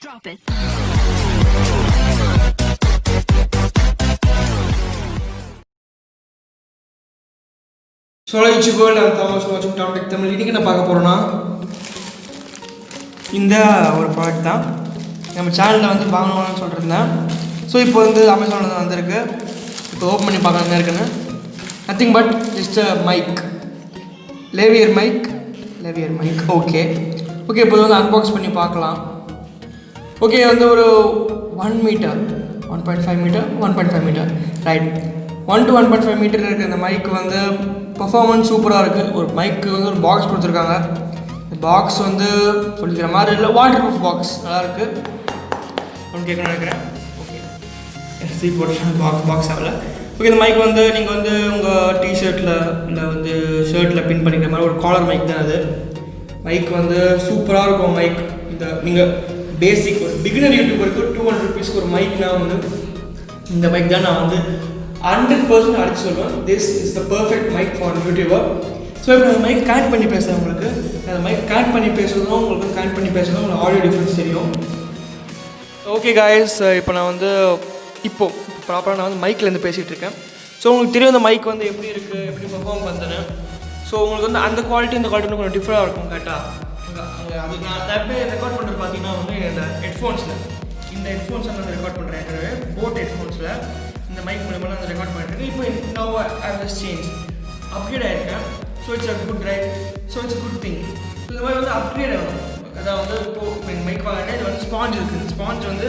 Drop it. Hello YouTube world, I'm Thomas watching TOMTECHTAMIL. இன்னைக்கு நான் பார்க்க போறேன்னா இந்த ஒரு ப்ராடக்ட் தான் நம்ம சேனல்ல வந்து வாங்கணும்னு சொல்லிருந்தேன். ஸோ இப்போ வந்து அமேசான்ல தான் வந்திருக்கு. இப்போ ஓபன் பண்ணி பார்க்கலாம் என்ன இருக்குன்னு. Nothing but just a mic. Lavalier mic. Okay இப்போ வந்து அன்பாக்ஸ் பண்ணி பார்க்கலாம். ஓகே வந்து ஒரு 1 meter 1.5 meter right 1 to 1.5 meter இருக்குது. இந்த மைக் வந்து பர்ஃபார்மன்ஸ் சூப்பராக இருக்குது. ஒரு மைக்கு வந்து ஒரு பாக்ஸ் கொடுத்துருக்காங்க. இந்த பாக்ஸ் வந்து சொல்லிக்கிற மாதிரி இல்லை, வாட்டர் ப்ரூஃப் பாக்ஸ் நல்லாயிருக்கு. ஒன்று கேட்கணும்னு நினைக்கிறேன். ஓகே எஸ்சி போட்டு பாக்ஸ் ஆகல. ஓகே இந்த மைக் வந்து நீங்கள் வந்து உங்கள் டிஷர்ட்டில் இல்லை வந்து ஷர்ட்டில் பின் பண்ணிக்கிற மாதிரி ஒரு காலர் மைக் தான் அது. மைக் வந்து சூப்பராக இருக்கும். மைக் இந்த நீங்கள் பேசிக் ஒரு பிகினர் யூடியூபருக்கு 200 rupeesக்கு ஒரு மைக்னா வந்து இந்த மைக் தான் நான் வந்து 100% அடிச்சு சொல்லுவேன். This is the perfect mic for YouTuber. So இப்போ அந்த மைக் கனெக்ட் பண்ணி பேசுகிறேன். உங்களுக்கு அந்த மைக் கனெக்ட் பண்ணி பேசுகிறதும் உங்களுக்கு ஆடியோ டிஃப்ரென்ஸ் தெரியும். ஓகே காய்ஸ், இப்போ நான் வந்து ப்ராப்பராக நான் வந்து மைக்லேருந்து பேசிகிட்டு இருக்கேன். ஸோ உங்களுக்கு தெரியும் அந்த மைக் வந்து எப்படி இருக்குது, எப்படி பெர்ஃபார்ம் பண்ணுறேன்னு. ஸோ உங்களுக்கு வந்து அந்த குவாலிட்டி இந்த குவாலிட்டி கொஞ்சம் டிஃப்ரெண்டாக இருக்கும். கரெக்டாக அங்கே அது நான் எப்படி ரெக்கார்ட் பண்ணுறது பார்த்தீங்கன்னா வந்து இந்த ஹெட்ஃபோன்ஸில் இந்த ஹெட்ஃபோன்ஸை நான் ரெக்கார்ட் பண்ணுறேன். போட் ஹெட்ஃபோன்ஸில் இந்த மைக் மூலமாக நான் ரெக்கார்ட் பண்ணிட்டு இப்போ now I has change upgrade ஆகிருக்கேன். So it's a good right. So it's a good thing. இந்த மாதிரி வந்து அப்கிரேட் ஆகணும். அதாவது வந்து இப்போது எங்கள் மைக் வாங்கினா இது வந்து ஸ்பாஞ்ச் இருக்குது. இந்த ஸ்பாஞ்ச் வந்து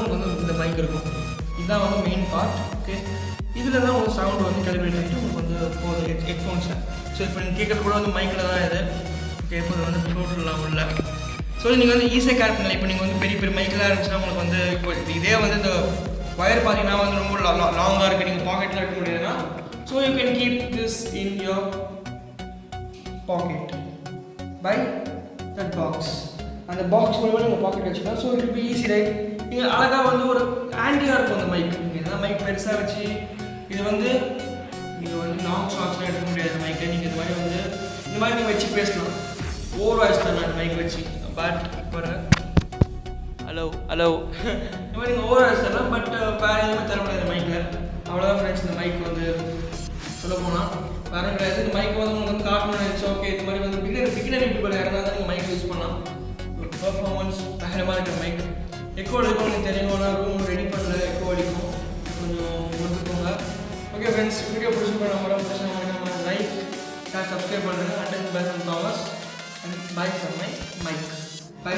உங்களுக்கு வந்து இந்த மைக் இருக்கும். இதுதான் வந்து மெயின் பார்ட். ஓகே இதில் தான் உங்களுக்கு சவுண்ட் வந்து கேலிபிரேட் ஆகிட்டு உங்களுக்கு வந்து போகுது ஹெட்ஃபோன்ஸில். ஸோ இப்போ நீங்கள் கேட்குறது கூட வந்து மைக்கில் தான் இது. ஓகே இப்போ இது வந்து டோட்டல்லாம் உள்ள. ஸோ நீங்கள் வந்து ஈஸியாக கேர் பண்ணலாம். இப்போ நீங்கள் வந்து பெரிய மைக்கெலாம் இருந்துச்சுன்னா உங்களுக்கு வந்து இப்போ இதே வந்து இந்த வயர் பார்த்தீங்கன்னா வந்து ரொம்ப லாங்காக இருக்குது, நீங்கள் பாக்கெட்டில் எடுக்க முடியாதுன்னா so you can keep this in your pocket by that box. அந்த பாக்ஸ் மூலமாக நீங்கள் பாக்கெட் வச்சுக்கலாம். So it be easy right. நீங்கள் அழகாக வந்து ஒரு ஆண்டியாக இருக்கும் அந்த மைக். நீங்கள் எதாவது மைக் பெருசாக வச்சு இது வந்து நீங்கள் வந்து லாங் ஷார்ட்ஸ்லாம் எடுக்க முடியாது மைக்கை. நீங்கள் இந்த மாதிரி நீங்கள் வச்சு பேசலாம். ஓவர் வாய்ஸ் தான் நான் மைக் வச்சு. பட் இப்போ ஹலோ இந்த மாதிரி நீங்கள் ஓவர் வாய்ஸ் தரலாம். பட் வேறு எதுவுமே தர முடியாது மைக்கில். அவ்வளோதான் ஃப்ரெண்ட்ஸ். இந்த மைக் வந்து சொல்ல போனால் வேறு கிடையாது. இந்த மைக் வந்து உங்களுக்கு வந்து காட்டணும்னு நினச்சி ஓகே இந்த மாதிரி வந்து பிகினர் யூடியூபர் யாராக தான் நீங்கள் மைக் யூஸ் பண்ணலாம். ஒரு பர்ஃபார்மன்ஸ் பயங்கரமாக இருக்கிற மைக். எக்கோ அடிக்கும் நீங்கள் தெரியும்னா ரூம் ரெடி பண்ணல எக்கோ அடிக்கும். கொஞ்சம் கொடுத்துக்கோங்க. ஓகே ஃப்ரெண்ட்ஸ், வீடியோ பிடிச்சிருக்கோம் லைக் சப்ஸ்கிரைப் பண்ணுங்கள். And bye from Thomas and bye from my mic. By.